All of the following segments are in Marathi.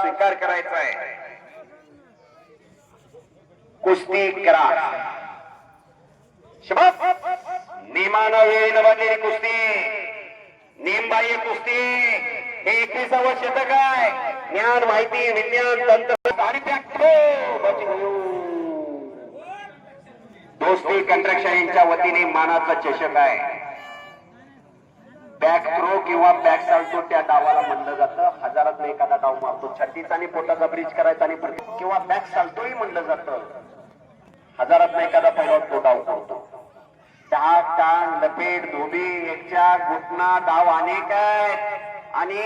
स्वीकार करायचा आहे. कुस्ती करा. नियमानं वेळेनं बांधलेली कुस्ती, नियमबाह्य कुस्ती. हे 21वे शतक आहे. ज्ञान, माहिती, विज्ञान, तंत्र आणि दोस्ती कंट्रक्शन यांच्या वतीने मानाचा चषक आहे. बॅक थ्रो किंवा बॅक साल्टो त्या डावाला म्हणलं जातं. हजारात एखादा डाव मारतो. छत्तीचा आणि पोटाचा ब्रिज करायचा आणि किंवा बॅक साल्टोही म्हणलं जातं. हजारात एखादा पहिला तो डाव करतो. टाक टांग लपेट धोबी एकच्या घुटना डाव अनेक आहेत आणि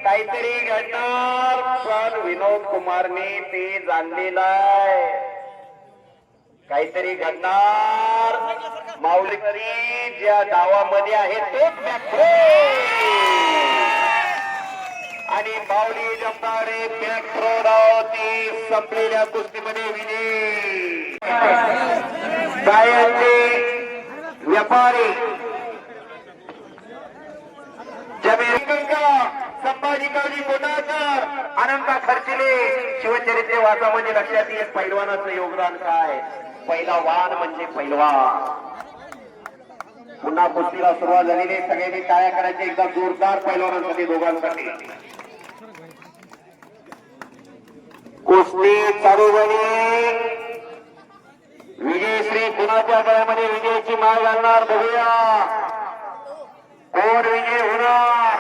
काहीतरी घडणार. पण विनोद कुमारने ते जाणलेलं आहे. काहीतरी घडणार. माऊली ज्या डावामध्ये आहे तोच बॅक आणि माऊली जमणारे बॅक थ्रो डाव ती संपलेल्या कुस्तीमध्ये विजयी. गायांचे व्यापारी संभाजी कावजी कोटाकर, अनंता खर्चिले शिवचरित्र वाचामध्ये लक्षात येत पैलवानाचं योगदान काय. पैलवान म्हणजे पैलवान. पुन्हा कुस्तीला सुरुवात झालेली. सगळ्यांनी टाळ्या करायच्या एकदा जोरदार पैलवानांसाठी दोघांसाठी. कुस्ती चालू झाली. विजयश्री कुणाच्या गळ्यामध्ये विजयाची माळ घालणार बघूया. कोण विजय होणार.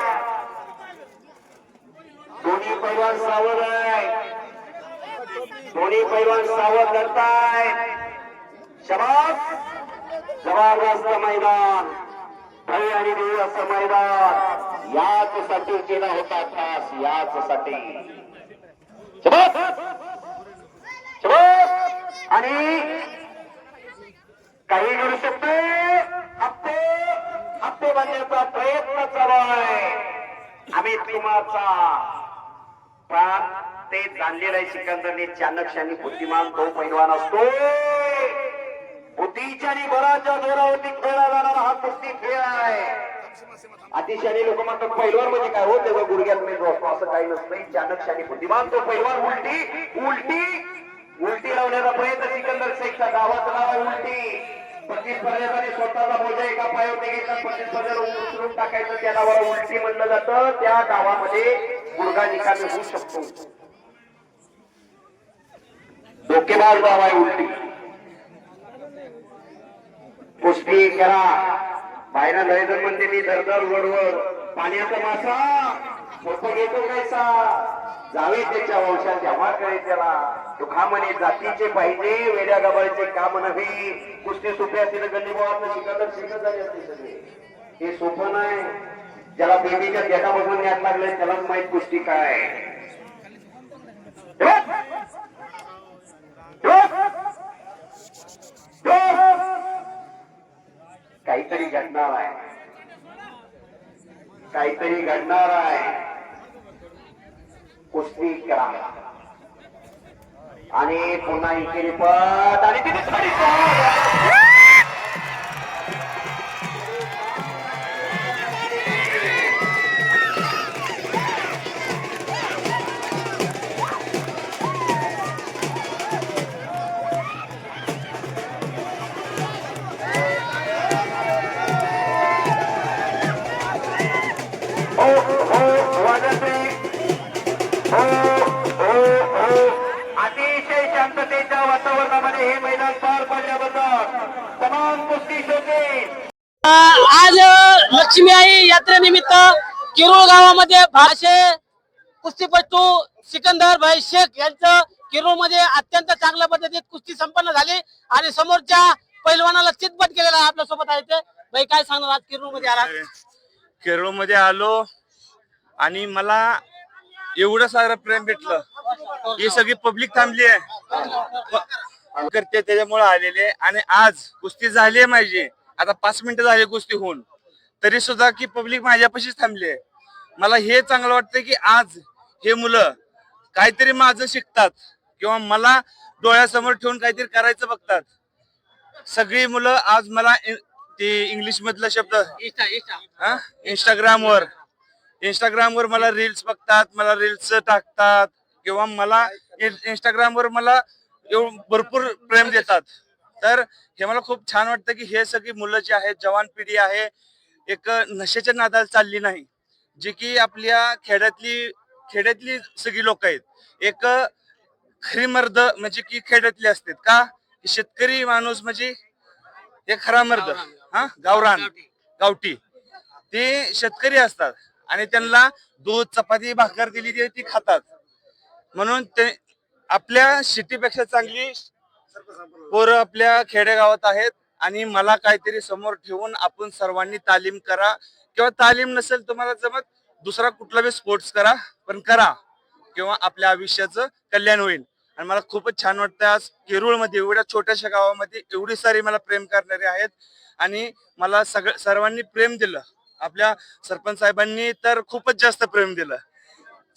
दोन्ही पैलवान सावध आहे. दोन्ही पैलवान सावध लढतायत. शबास. जबरदस्त मैदान. भव्य आणि दिव्य असं मैदान. याचसाठी केला होता खास. याचसाठी आणि काही घडू शकतो. हप्ते बांधण्याचा प्रयत्न चालू आहे. अमित कुमारचा प्राण ते जाणलेला आहे. सिकंदरने चाणक्याने बुद्धिमान तो पैलवान असतो. बुद्धीच्या आणि बळाच्या जोरावरती खेळला जाणारा हा कुस्ती खेळ आहे. अतिशय लोक म्हणतात पैलवान म्हणजे काय हो तेव्हा गुडघ्यात मेंदू असतो. असं काही नसतं. चाणक्याने बुद्धिमान तो पैलवान. उलटी लावण्याचा प्रयत्न सिकंदर शेखचा गावाचं नाव आहे उलटी. प्रतिस्पर्धकाने स्वतःचा बोजा एका पायावर घ्यायचा. प्रतिस्पर्धेला उचलून टाकायचं. त्या नावाला उलटी म्हणलं जातं. त्या गावामध्ये गुडघा निकामी होऊ शकतो. डोकेबाज गाव आहे उलटी. कुस्ती करा. बाहेर नरेंद्र म्हणते मी धरधर वडवड पाण्याचा मासा सोपं घेतो कैसा. जावे त्याच्या वंशात जेव्हा कळे त्याला. तो खामने जातीचे पाहिजे वेड्या गबाळीचे काम नव्हे. कुस्ती सोपे असते गल्ली बोळात सिकंदर शिकत झाले असते सगळे. हे सोपं नाही. ज्याला बेबीच्या देटा बघून याद लागले त्यालाच माहित कुस्ती काय. काहीतरी घडणार आहे. काहीतरी घडणार आहे. कुस्ती करा आणि पुन्हा इकडे पट आणि तिथे अतिशय शांततेच्या वातावरणामध्ये हे मैदान पार पडल्याबद्दल तमाम कुस्ती शोधे. आज लक्ष्मी आई यात्रेनिमित्त किरूळ गावामध्ये भाषे कुस्तीपटू सिकंदर भाई शेख यांचं किरूळ मध्ये अत्यंत चांगल्या पद्धतीत कुस्ती संपन्न झाली आणि समोरच्या पैलवानाला चितपट केलेला आहे. आपल्या सोबत आहे ते भाई, काय सांगणार आज किरूळ मध्ये आला. किरूळ मध्ये आलो आणि मला एवढं सारं प्रेम भेटलं. ही सगळी पब्लिक थांबली आहे करते त्याच्यामुळे आलेले. आणि आज कुस्ती झाली आहे माझी. आता 5 मिनिटं झाली कुस्ती होऊन, तरी सुद्धा की पब्लिक माझ्यापाशीच थांबली आहे. मला हे चांगलं वाटतं की आज हे मुलं काहीतरी माझं शिकतात किंवा मला डोळ्यासमोर ठेवून काहीतरी करायचं बघतात. सगळी मुलं आज मला ते इंग्लिश मधला शब्द इंस्टाग्रामवर इंस्टाग्रामवर मला रील्स बघतात, मला रील्स टाकतात किंवा मला इंस्टाग्रामवर मला भरपूर प्रेम देतात. तर हे मला खूप छान वाटतं की हे सगळी मुलं जी आहेत, जवान पिढी आहे, एक नशेच्या नादाला चालली नाही, जी की आपल्या खेड्यातली सगळी लोक आहेत. एक खरी मर्द म्हणजे की खेड्यातली असतात का, शेतकरी माणूस म्हणजे एक खरा मर्द, हा गावरान गावठी, ते शेतकरी असतात आणि त्यांना दूध चपाती भाकर दिली की ती खातात. म्हणून ते आपल्या सिटीपेक्षा चांगली पोरं आपल्या खेडेगावात आहेत. आणि मला काहीतरी समोर ठेवून आपण सर्वांनी तालीम करा, किंवा तालीम नसेल तुम्हाला जमत दुसरा कुठला बी स्पोर्ट्स करा, पण करा, किंवा आपल्या आयुष्याचं कल्याण होईल. आणि मला खूपच छान वाटतं आज केरूळमध्ये एवढ्या छोट्याशा गावामध्ये एवढी सारी मला प्रेम करणारे आहेत. आणि मला सर्वांनी प्रेम दिलं. आपल्या सरपंच साहेबांनी तर खूपच जास्त प्रेम दिलं.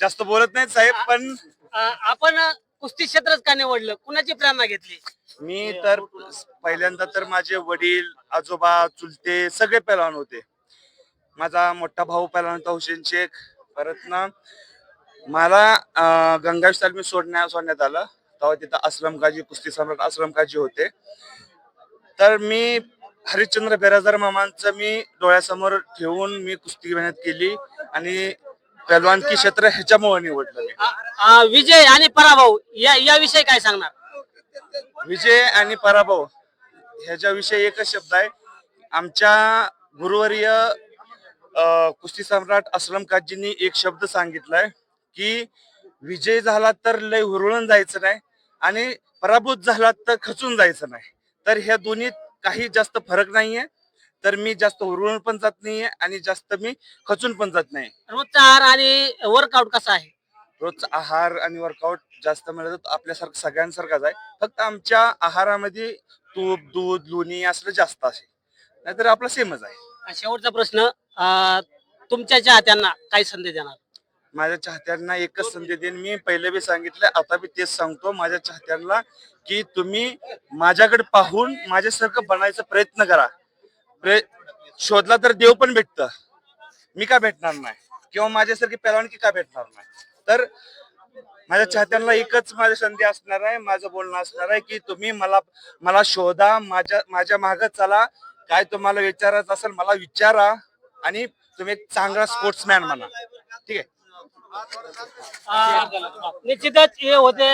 जास्त बोलत नाहीत साहेब, पण आपण कुस्ती क्षेत्रच का निवडलं, कुणाची प्रेरणा घेतली? मी तर पहिल्यांदा तर माझे वडील, आजोबा, चुलते सगळे पहलवान होते. माझा मोठा भाऊ पहलवान होता हुसेन शेख. परत ना मला गंगावेश तालमी सोडण्यात आलं. तेव्हा तिथं असलम काजी, कुस्ती सम्राट असलम काजी होते. तर मी हरिश्चंद्र बिराजदार मामांचं मी डोळ्यासमोर ठेवून मी कुस्ती मेहनत केली आणि पहलवानकी क्षेत्र ह्याच्यामुळे निवडलं मी. विजय आणि पराभव याविषयी काय सांगणार? विजय आणि पराभव ह्याच्याविषयी एकच शब्द आहे. आमच्या गुरुवर्य कुस्ती सम्राट असलम काजींनी एक शब्द सांगितलाय की विजय झाला तर लय हुरळून जायचं नाही आणि पराभूत झाला तर खचून जायचं नाही. तर ह्या दोन्हीत काही जास्त फरक नाहीये. तर मी जास्त हुरळून पण जात नाहीये आणि जास्त मी खचून पण जात नाही. रोजचा आहार आणि वर्कआउट कसा आहे? रोजचा आहार आणि वर्कआउट जास्त म्हणलं आपल्यासारखं सगळ्यांसारखाच आहे. फक्त आमच्या आहारामध्ये तूप, दूध, लोणी असलं जास्त असेल, नाहीतर आपला सेमच आहे. शेवटचा प्रश्न, तुमच्या चाहत्यांना काय संदेश देणार? माझ्या चाहत्यांना एकच संदेश देईन. मी पहिले बी सांगितलं, आता बी तेच सांगतो माझ्या चाहत्यांना की तुम्ही माझ्याकडे पाहून माझ्यासारखं बनायचा प्रयत्न करा. शोधला तर देव पण भेटतं, मी का भेटणार नाही, किंवा माझ्यासारखी पहलवानकी का भेटणार नाही. तर माझ्या चाहत्यांना एकच माझा संदेश असणार आहे, माझं बोलणं असणार आहे की तुम्ही मला शोधा, माझ्या मागं चला. काय तुम्हाला विचारायचं असेल मला विचारा आणि तुम्ही एक चांगला स्पोर्ट्समॅन म्हणा. ठीक आहे. निश्चितच हे होते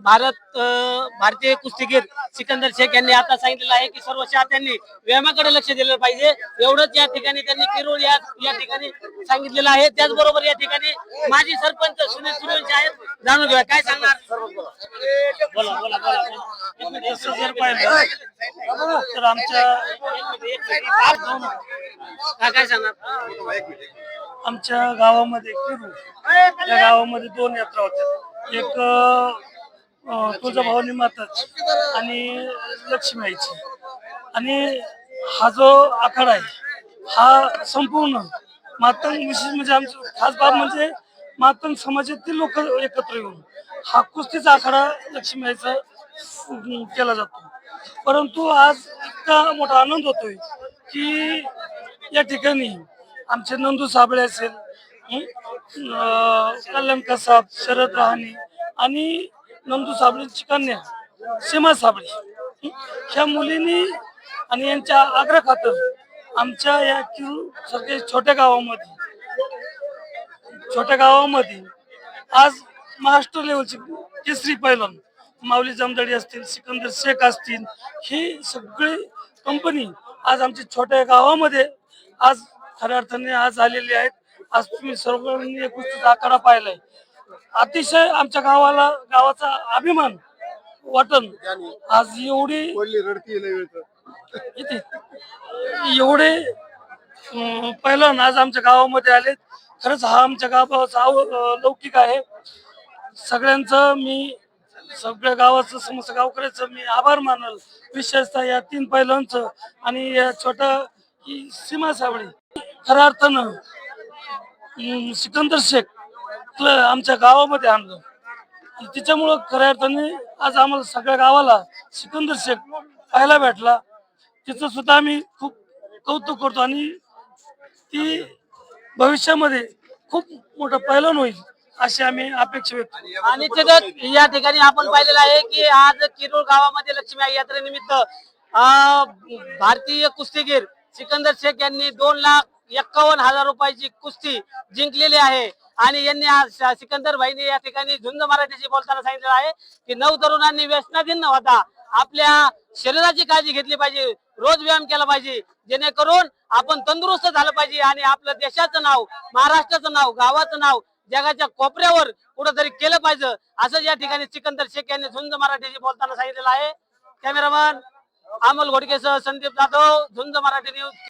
भारतीय कुस्तीगीर सिकंदर शेख यांनी आता सांगितलेलं आहे की सर्व चाहत्यांनी व्यायामाकडे लक्ष दिलं पाहिजे. एवढंच या ठिकाणी त्यांनी किरोळ या ठिकाणी सांगितलेलं आहे. त्याचबरोबर या ठिकाणी माजी सरपंच सुनील सूर्यवंशी आहेत, जाणून घेऊया काय सांगणार. बोला बोला बोला. जर पाहिलं तर आमच्या काय सांगणार? आमच्या गावामध्ये किरू या गावामध्ये 2 यात्रा होत्या. एक तुळजाभवानी माताची आणि लक्ष्मी आईची. आणि हा जो आखाडा आहे हा संपूर्ण मातंग, विशेष म्हणजे आमचं खास बाब म्हणजे मातंग समाजातील लोक एकत्र येऊन हा कुस्तीचा आखाडा लक्ष्मी आईचा केला जातो. परंतु आज इतका मोठा आनंद होतोय की या ठिकाणी आमचे नंदू साबळे असेल, कल्याण कसाब, शरद रहाणे आणि नंदू साबळेची कन्या सीमा साबळे, ह्या मुलींनी आणि यांच्या आग्रह खातर आमच्या या किरू सारख्या छोट्या गावामध्ये आज महाराष्ट्र लेवलचे केसरी पैलवान माऊली जमदाडी असतील, सिकंदर शेख असतील, ही सगळी कंपनी आज आमच्या छोट्या गावामध्ये आज खऱ्या अर्थाने आज आलेली आहेत. आज तुम्ही सर्वांनी कुस्तीचा आखाडा पाहिलाय. अतिशय आमच्या गावाचा अभिमान वाटन. आज एवढे पैलवान आज आमच्या गावामध्ये आले. खरंच हा आमच्या गावाचा लौकिक आहे. सगळ्यांचं मी सगळ्या गावाचं समस्त गावकऱ्याचं मी आभार मानल. विशेषतः या 3 पैलवानचं आणि या छोट्या ही सीमा साबळे. खऱ्या अर्थानं सिकंदर शेख आमच्या गावामध्ये आणलं आणि तिच्यामुळं खऱ्या अर्थाने आज आम्हाला सगळ्या गावाला सिकंदर शेख पाहायला भेटला. तिचं सुद्धा आम्ही खूप कौतुक करतो आणि ती भविष्यामध्ये खूप मोठा पैलवान होईल अशी आम्ही अपेक्षा व्यक्त करू. आणि निश्चितच या ठिकाणी आपण पाहिलेलं आहे की आज किरूळ गावामध्ये लक्ष्मी आई यात्रेनिमित्त भारतीय कुस्तीगीर सिकंदर शेख यांनी 2,51,000 रुपयाची कुस्ती जिंकलेली आहे. आणि यांनी आज सिकंदर भाईने या ठिकाणी झुंज मराठीशी बोलताना सांगितलेलं आहे की 9 तरुणांनी व्यसनाधीन न होता आपल्या शरीराची काळजी घेतली पाहिजे, रोज व्यायाम केला पाहिजे, जेणेकरून आपण तंदुरुस्त झालं पाहिजे आणि आपलं देशाचं नाव, महाराष्ट्राचं नाव, गावाचं नाव जगाच्या कोपऱ्यावर कुठंतरी केलं पाहिजे, असं या ठिकाणी सिकंदर शेख यांनी झुंज मराठीशी बोलताना सांगितलेलं आहे. कॅमेरामन अमोल घोडकेसह संदीप जाधव, झुंज मराठी न्यूज.